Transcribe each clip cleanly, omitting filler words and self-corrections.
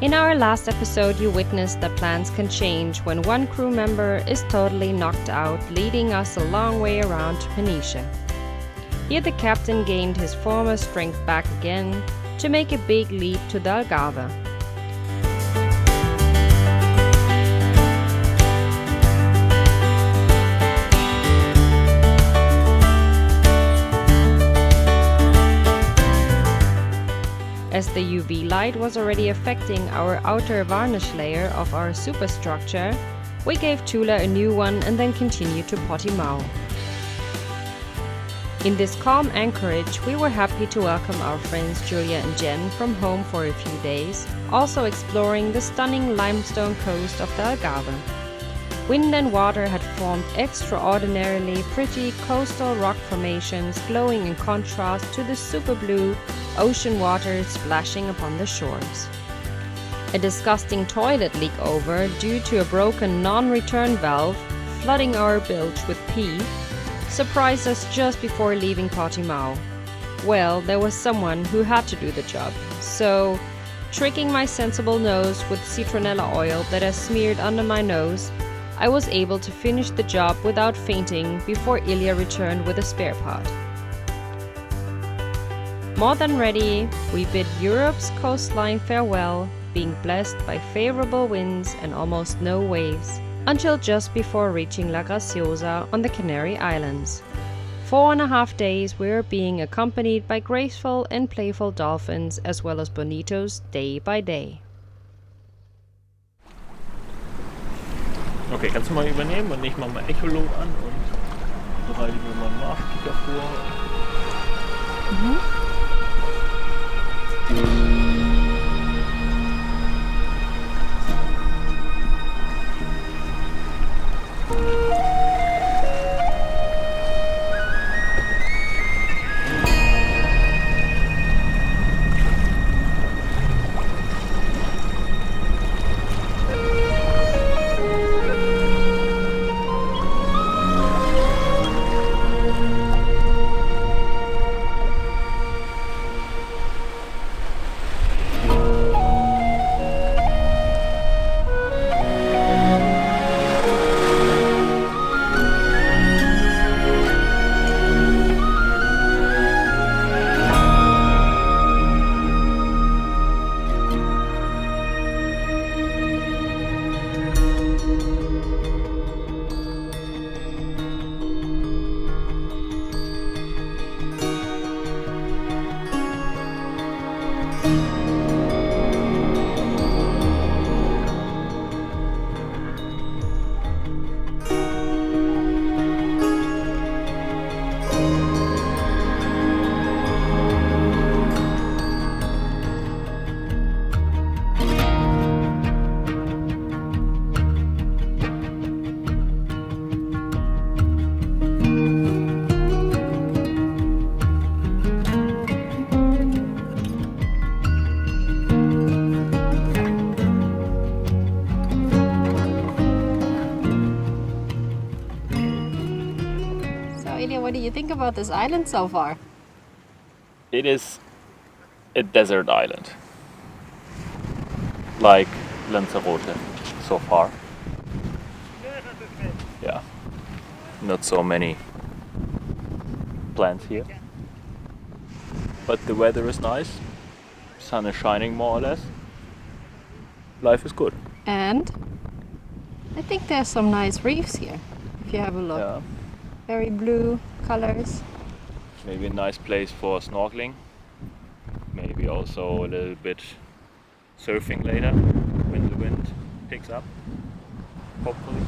In our last episode, you witnessed that plans can change when one crew member is totally knocked out, leading us a long way around to Phoenicia. Here the captain gained his former strength back again to make a big leap to the Algarve. As the UV light was already affecting our outer varnish layer of our superstructure, we gave Tula a new one and then continued to Portimao. In this calm anchorage, we were happy to welcome our friends Julia and Jen from home for a few days, also exploring the stunning limestone coast of the Algarve. Wind and water had formed extraordinarily pretty coastal rock formations glowing in contrast to the super blue ocean water splashing upon the shores. A disgusting toilet leak over due to a broken non-return valve flooding our bilge with pee surprised us just before leaving Portimao. Well, there was someone who had to do the job, so tricking my sensible nose with citronella oil that I smeared under my nose, I was able to finish the job without fainting before Ilya returned with a spare part. More than ready, we bid Europe's coastline farewell, being blessed by favorable winds and almost no waves, until just before reaching La Graciosa on the Canary Islands. 4.5 days we were being accompanied by graceful and playful dolphins as well as bonitos day by day. Okay, kannst du mal übernehmen und ich mache mal Echolot an und bereite mir mal einen Nachkicker vor. What do you think about this island so far? It is a desert island, like Lanzarote so far. Yeah, not so many plants here, but the weather is nice, sun is shining more or less, life is good. And I think there's some nice reefs here, if you have a look. Yeah. Very blue colors. Maybe a nice place for snorkeling. Maybe also a little bit surfing later when the wind picks up, hopefully.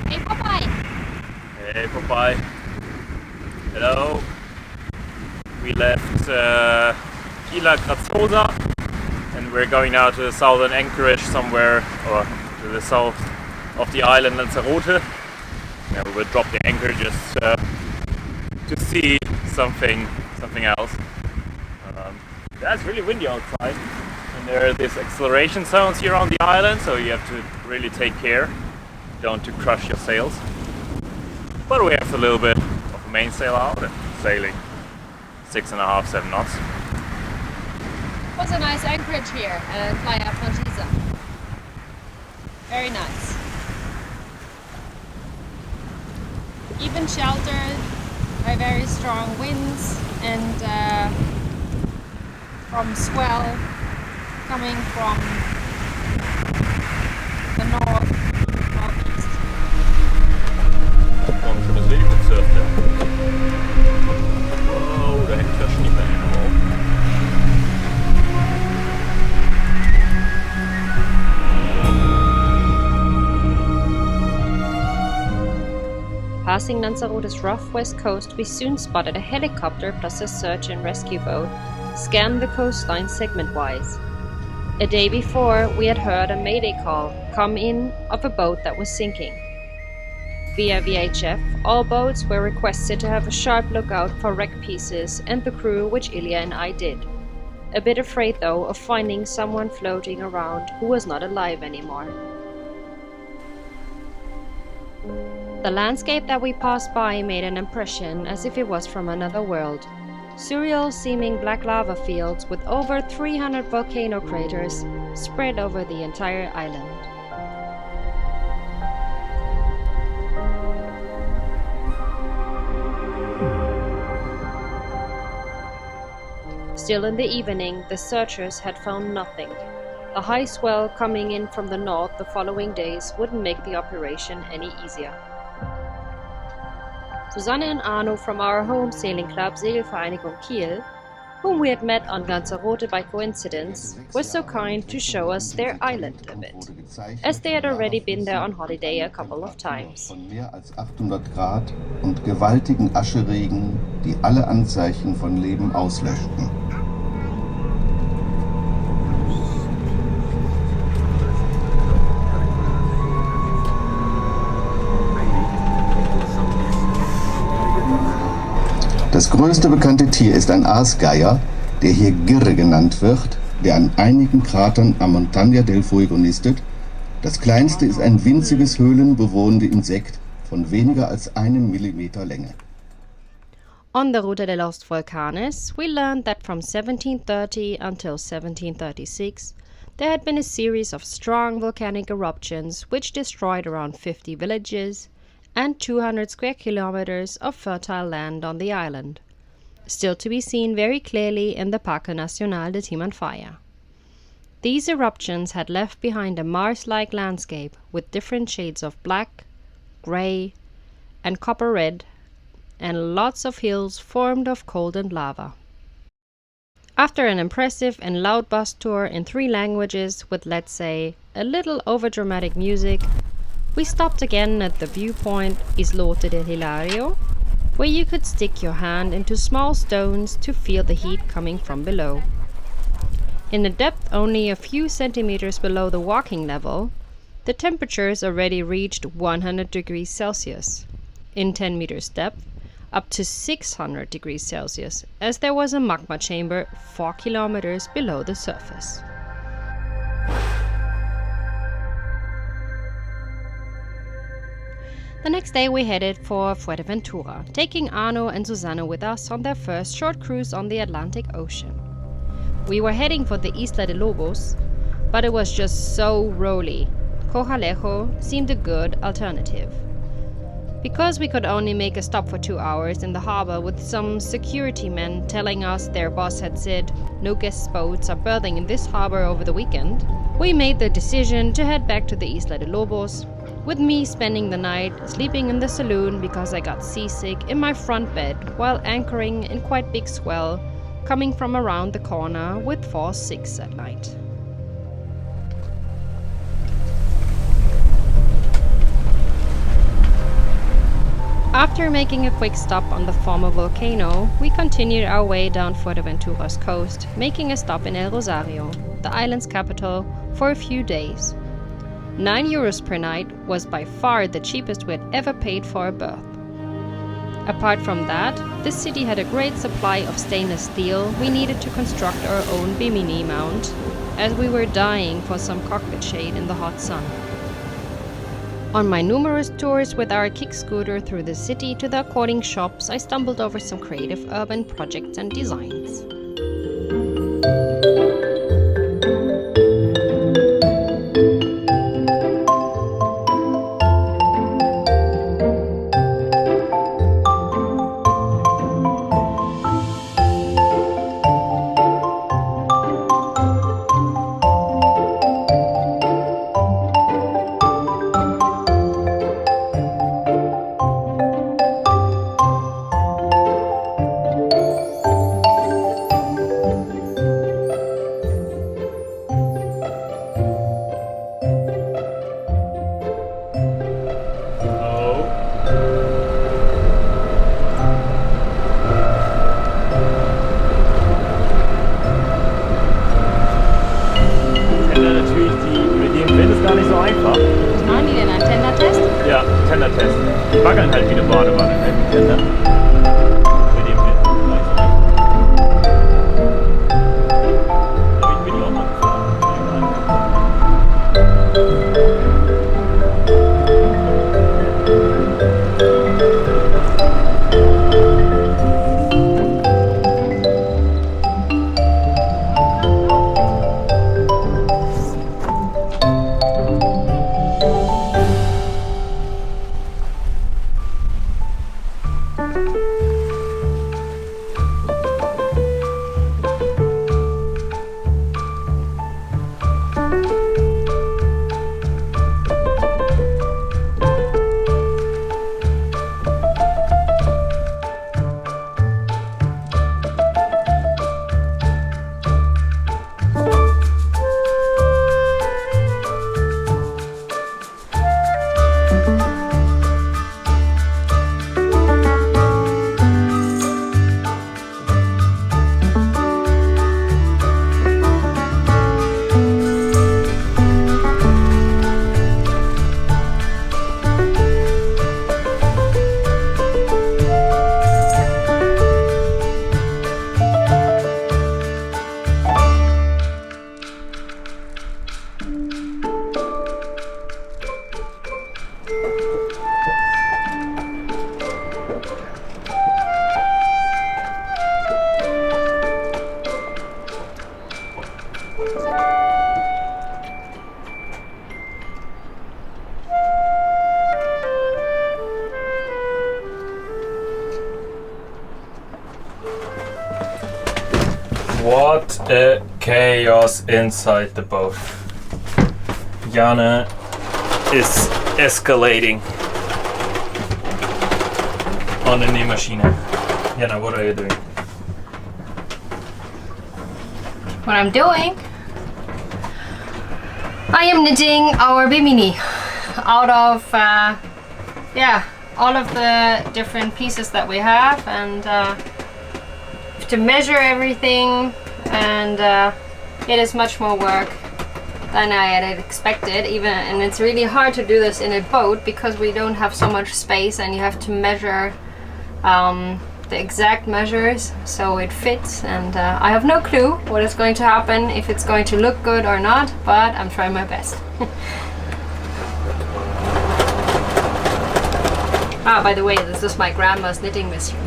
Hey Popeye! Hey Popeye! Hello! We left La Graciosa and we're going now to the southern anchorage somewhere, or to the south of the island Lanzarote. Yeah, we will drop the anchor just to see something else. Yeah, it's really windy outside, and there are these acceleration zones here on the island, so you have to really take care don't to crush your sails. But we have a little bit of a mainsail out and sailing 6.5, 7 knots. was a nice anchorage here at Playa Franchisa. Very nice. Even sheltered by very strong winds and from swell coming from the northeast. Gewoon voor de zee goed surfen. Wow, daar hängt ja Schneebeine drauf. Passing Lanzarote's rough west coast, we soon spotted a helicopter plus a search and rescue boat scan the coastline segment-wise. A day before, we had heard a mayday call come in of a boat that was sinking. Via VHF, all boats were requested to have a sharp lookout for wreck pieces and the crew, which Ilya and I did. A bit afraid though of finding someone floating around who was not alive anymore. The landscape that we passed by made an impression as if it was from another world. Surreal seeming black lava fields with over 300 volcano craters spread over the entire island. Still in the evening, the searchers had found nothing. The high swell coming in from the north the following days wouldn't make the operation any easier. Susanne and Arno from our home sailing club Segelvereinigung Kiel, whom we had met on Lanzarote by coincidence, were so kind to show us their island a bit, as they had already been there on holiday a couple of times. Von mehr als 800 Grad und gewaltigen Ascheregen, die alle Anzeichen von Leben auslöschten. Das größte bekannte Tier ist ein Aasgeier, der hier Girre genannt wird, der an einigen Kratern am Montaña del Fuego nistet. Das kleinste ist ein winziges höhlenbewohnendes Insekt von weniger als 1 Millimeter Länge. On the Ruta de los Volcanes, we learned that from 1730 until 1736, there had been a series of strong volcanic eruptions which destroyed around 50 villages and 200 square kilometers of fertile land on the island, still to be seen very clearly in the Parque Nacional de Timanfaya. These eruptions had left behind a Mars-like landscape with different shades of black, grey, and copper red, and lots of hills formed of cold and lava. After an impressive and loud bus tour in 3 languages with, let's say, a little overdramatic music, we stopped again at the viewpoint Islote del Hilario, where you could stick your hand into small stones to feel the heat coming from below. In a depth only a few centimeters below the walking level, the temperatures already reached 100 degrees Celsius. In 10 meters depth, up to 600 degrees Celsius, as there was a magma chamber 4 kilometers below the surface. The next day we headed for Fuerteventura, taking Arno and Susanne with us on their first short cruise on the Atlantic Ocean. We were heading for the Isla de Lobos, but it was just so rolly. Cojalejo seemed a good alternative. Because we could only make a stop for 2 hours in the harbor with some security men telling us their boss had said no guest boats are berthing in this harbor over the weekend, we made the decision to head back to the Isla de Lobos, with me spending the night sleeping in the saloon because I got seasick in my front bed while anchoring in quite big swell coming from around the corner with force 6 at night. After making a quick stop on the former volcano, we continued our way down Fuerteventura's coast, making a stop in El Rosario, the island's capital, for a few days. €9 per night was by far the cheapest we had ever paid for a berth. Apart from that, the city had a great supply of stainless steel we needed to construct our own Bimini mount, as we were dying for some cockpit shade in the hot sun. On my numerous tours with our kick scooter through the city to the according shops, I stumbled over some creative urban projects and designs. Die wackeln halt wie eine Badewanne, ne? Die Kinder. Mit dem Wind. Aber ich bin die auch mal gefahren. What a chaos inside the boat. Jana is escalating on the Nähmaschine. Jana, what are you doing? What I'm doing? I am knitting our bimini out of all of the different pieces that we have, and to measure everything, and it is much more work than I had expected, and it's really hard to do this in a boat because we don't have so much space, and you have to measure the exact measures so it fits, and I have no clue what is going to happen, if it's going to look good or not, but I'm trying my best. By the way, this is my grandma's knitting machine.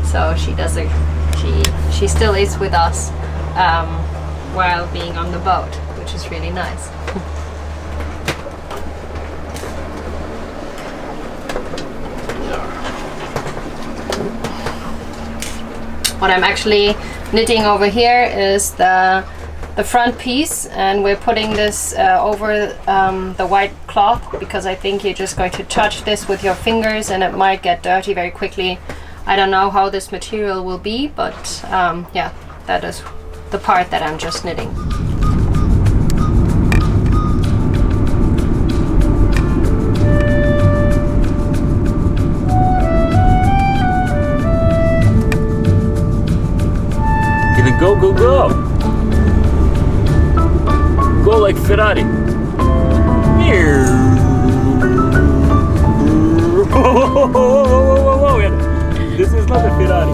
So she still is with us while being on the boat, which is really nice. What I'm actually knitting over here is the front piece, and we're putting this over the white cloth because I think you're just going to touch this with your fingers and it might get dirty very quickly. I don't know how this material will be, but yeah, that is the part that I'm just knitting. Gonna go, go, go! Go like Ferrari. Whoa. This is not a Ferrari.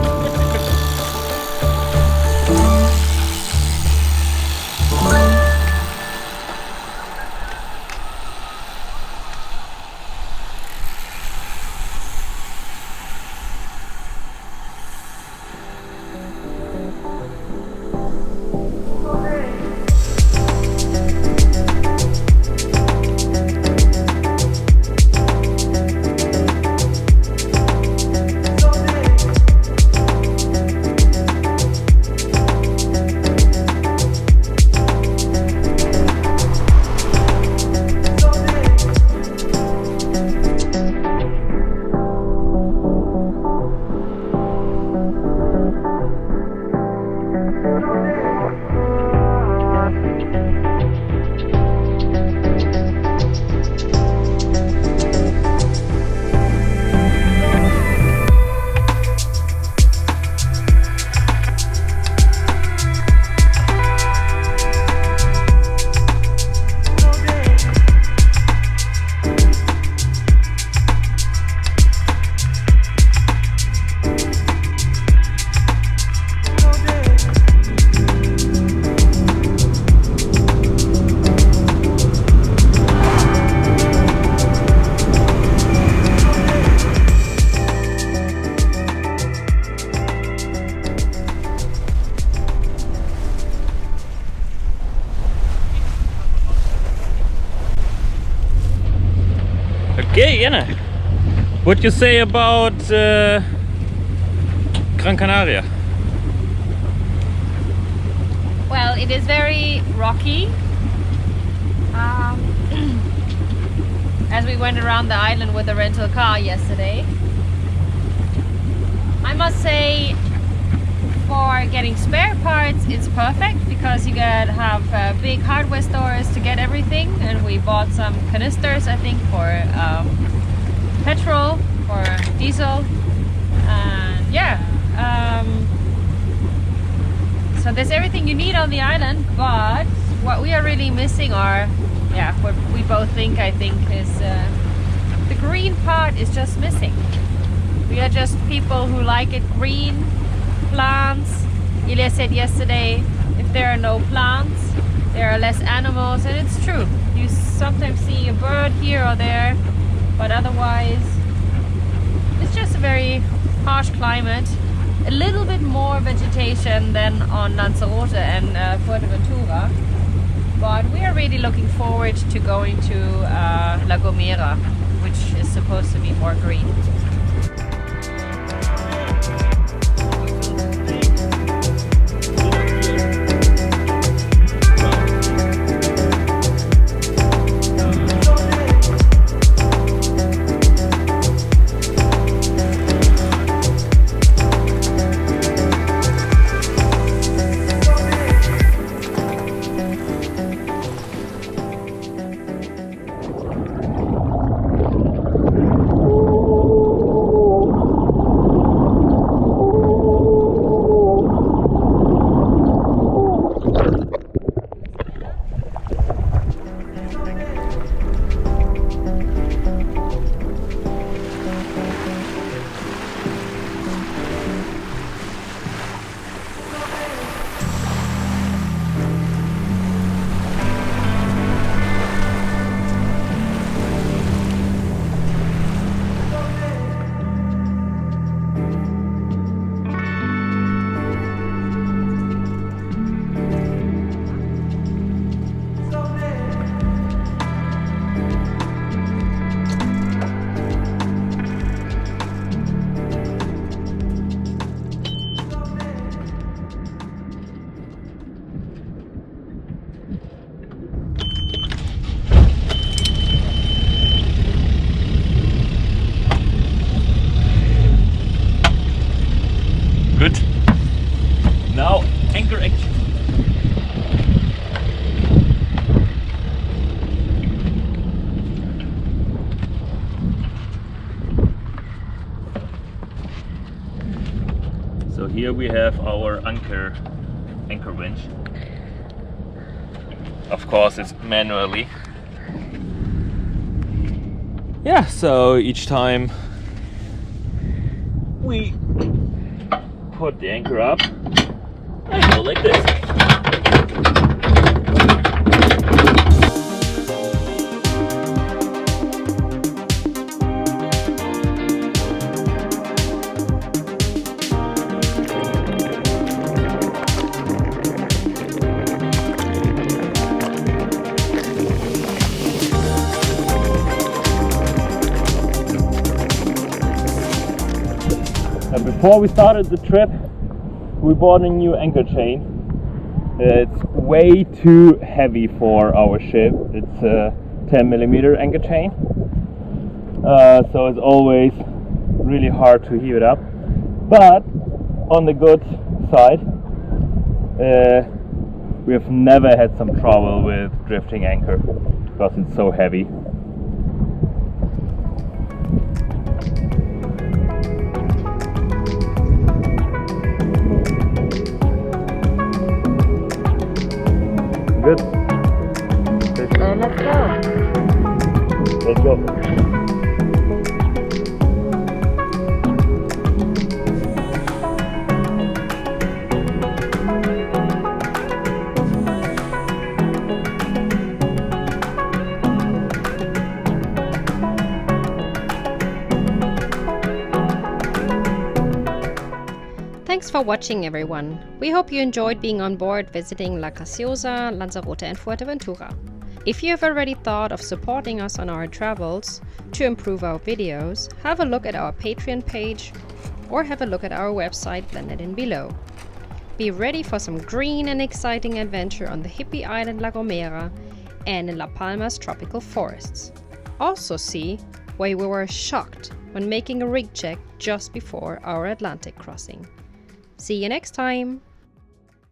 What you say about Gran Canaria? Well, it is very rocky. As we went around the island with a rental car yesterday, I must say, for getting spare parts, it's perfect because you can have big hardware stores to get everything, and we bought some canisters, I think, for petrol, for diesel, and yeah. So there's everything you need on the island, but what we are really missing are, what we both think, I think, is the green part is just missing. We are just people who like it green, plants. Ilya said yesterday, if there are no plants, there are less animals, and it's true. You sometimes see a bird here or there, but otherwise, it's just a very harsh climate. A little bit more vegetation than on Lanzarote and Fuerteventura, but we are really looking forward to going to La Gomera, which is supposed to be more green. Good. Now anchor action. So here we have our anchor winch. Of course, it's manually. Yeah, so each time we put the anchor up and go like this. Before we started the trip, we bought a new anchor chain. It's way too heavy for our ship. It's a 10mm anchor chain, so it's always really hard to heave it up. But on the good side, we have never had some trouble with drifting anchor because it's so heavy. Good. And let's go. Let's go. Thanks for watching, everyone. We hope you enjoyed being on board visiting La Graciosa, Lanzarote and Fuerteventura. If you have already thought of supporting us on our travels to improve our videos, have a look at our Patreon page or have a look at our website blended in below. Be ready for some green and exciting adventure on the hippie island La Gomera and in La Palma's tropical forests. Also see why we were shocked when making a rig check just before our Atlantic crossing. See you next time!